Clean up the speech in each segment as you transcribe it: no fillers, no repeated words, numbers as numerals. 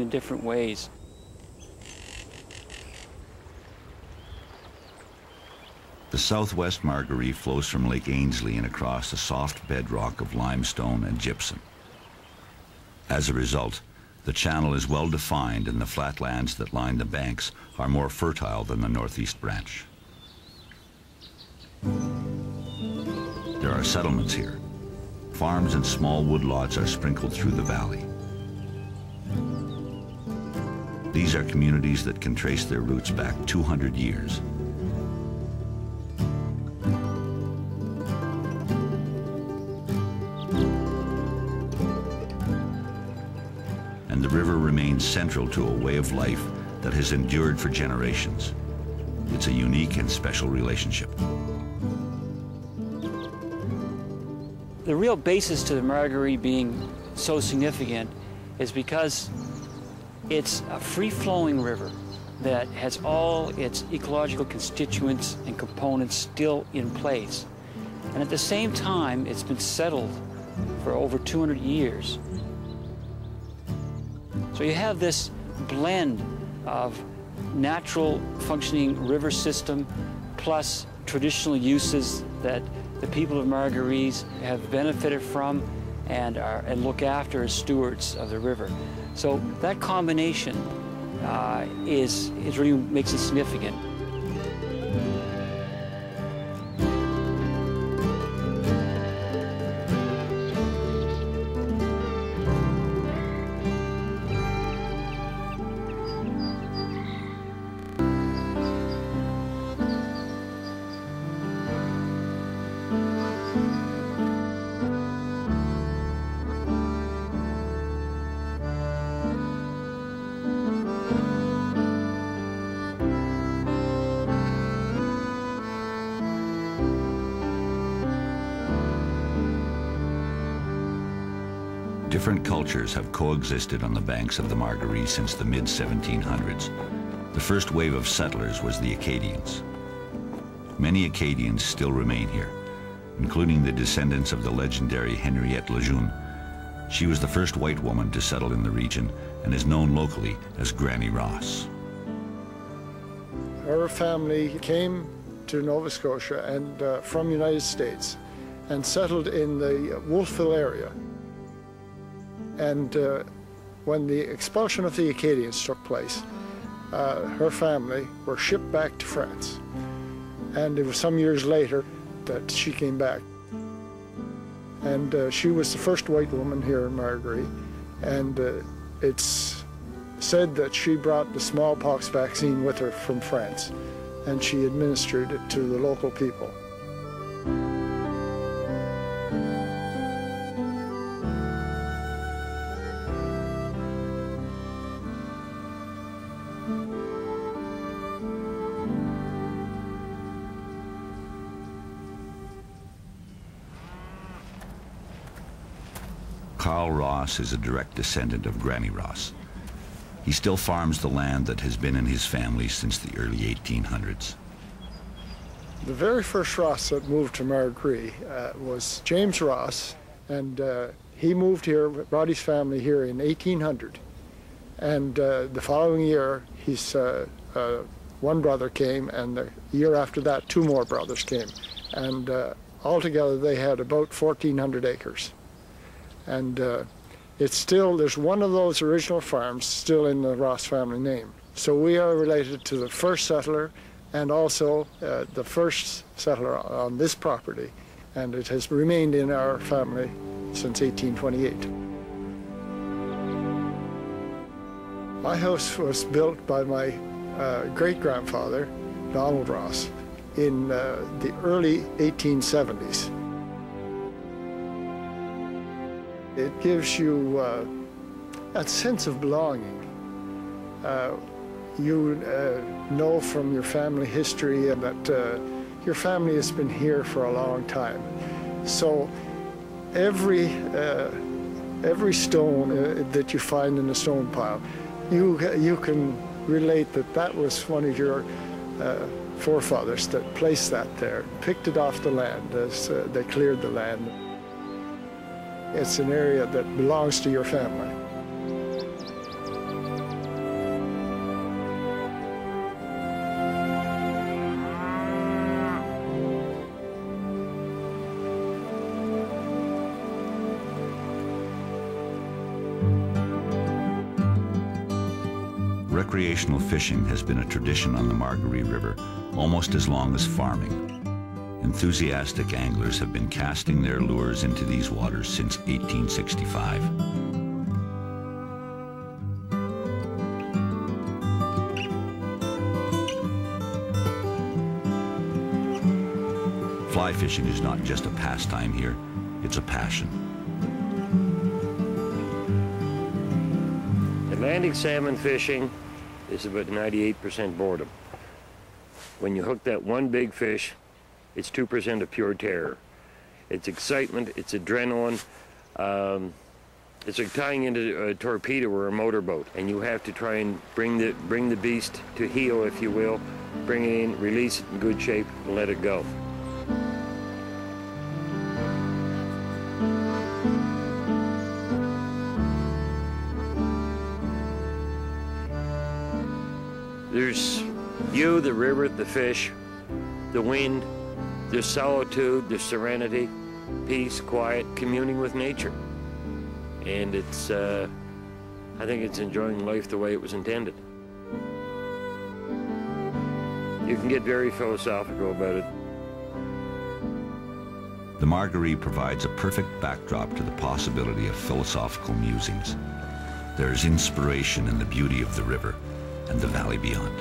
in different ways. The southwest Margaree flows from Lake Ainslie and across a soft bedrock of limestone and gypsum. As a result, the channel is well defined and the flatlands that line the banks are more fertile than the northeast branch. There are settlements here. Farms and small woodlots are sprinkled through the valley. These are communities that can trace their roots back 200 years. And the river remains central to a way of life that has endured for generations. It's a unique and special relationship. The real basis to the Margaree being so significant is because it's a free-flowing river that has all its ecological constituents and components still in place. And at the same time, it's been settled for over 200 years. So you have this blend of natural functioning river system plus traditional uses that the people of Margarees have benefited from and look after as stewards of the river. So that combination really makes it significant. Different cultures have coexisted on the banks of the Margaree since the mid-1700s. The first wave of settlers was the Acadians. Many Acadians still remain here, including the descendants of the legendary Henriette Lejeune. She was the first white woman to settle in the region and is known locally as Granny Ross. Her family came to Nova Scotia and from the United States and settled in the Wolfville area. And when the expulsion of the Acadians took place, her family were shipped back to France. And it was some years later that she came back. And she was the first white woman here in Margaree. And it's said that she brought the smallpox vaccine with her from France, and she administered it to the local people. Carl Ross is a direct descendant of Granny Ross. He still farms the land that has been in his family since the early 1800s. The very first Ross that moved to Margaree was James Ross, and he moved here, brought his family here in 1800. And the following year, his one brother came, and the year after that, two more brothers came. And altogether, they had about 1,400 acres. And it's still, there's one of those original farms still in the Ross family name. So we are related to the first settler and also the first settler on this property. And it has remained in our family since 1828. My house was built by my great-grandfather, Donald Ross, in the early 1870s. It gives you a sense of belonging. You know from your family history that your family has been here for a long time. So every stone that you find in the stone pile, you can relate that that was one of your forefathers that placed that there, picked it off the land as they cleared the land. It's an area that belongs to your family. Recreational fishing has been a tradition on the Margaree River almost as long as farming. Enthusiastic anglers have been casting their lures into these waters since 1865. Fly fishing is not just a pastime here, it's a passion. Atlantic salmon fishing is about 98% boredom. When you hook that one big fish, it's 2% of pure terror. It's excitement, it's adrenaline. It's like tying into a torpedo or a motorboat, and you have to try and bring the beast to heel, if you will. Bring it in, release it in good shape, and let it go. There's you, the river, the fish, the wind, there's solitude, there's serenity, peace, quiet, communing with nature. And it's, I think it's enjoying life the way it was intended. You can get very philosophical about it. The Margaree provides a perfect backdrop to the possibility of philosophical musings. There is inspiration in the beauty of the river and the valley beyond.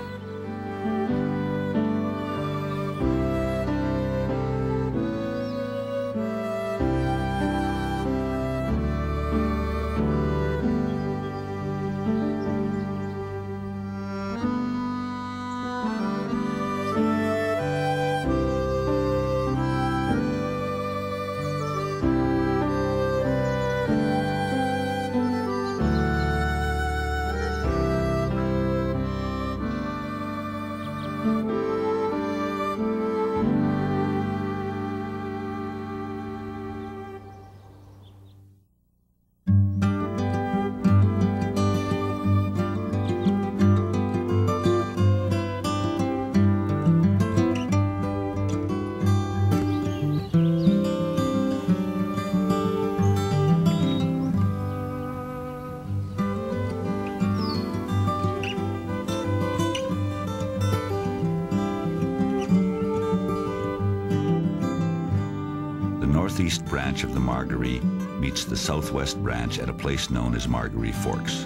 The northeast branch of the Margaree meets the southwest branch at a place known as Margaree Forks.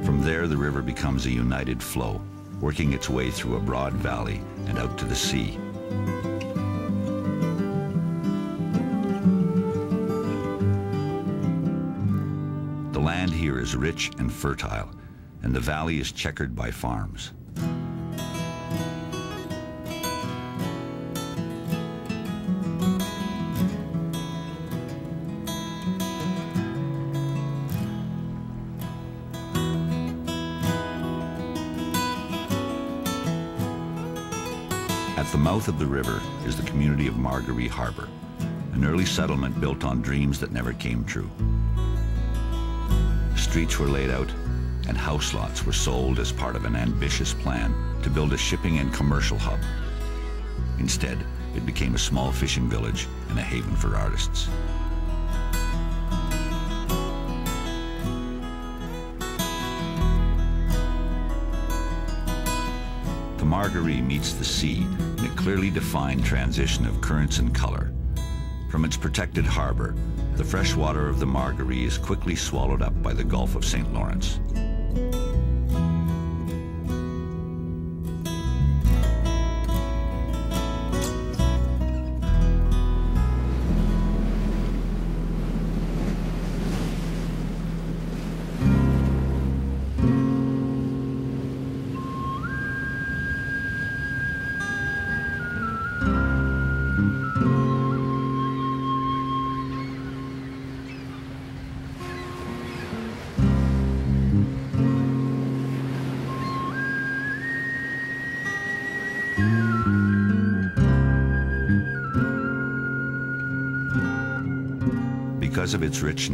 From there, the river becomes a united flow, working its way through a broad valley and out to the sea. The land here is rich and fertile, and the valley is checkered by farms. At the mouth of the river is the community of Margaree Harbor, an early settlement built on dreams that never came true. Streets were laid out and house lots were sold as part of an ambitious plan to build a shipping and commercial hub. Instead, it became a small fishing village and a haven for artists. The Margaree meets the sea in a clearly defined transition of currents and color. From its protected harbor, the fresh water of the Margaree is quickly swallowed up by the Gulf of St. Lawrence. Because of its rich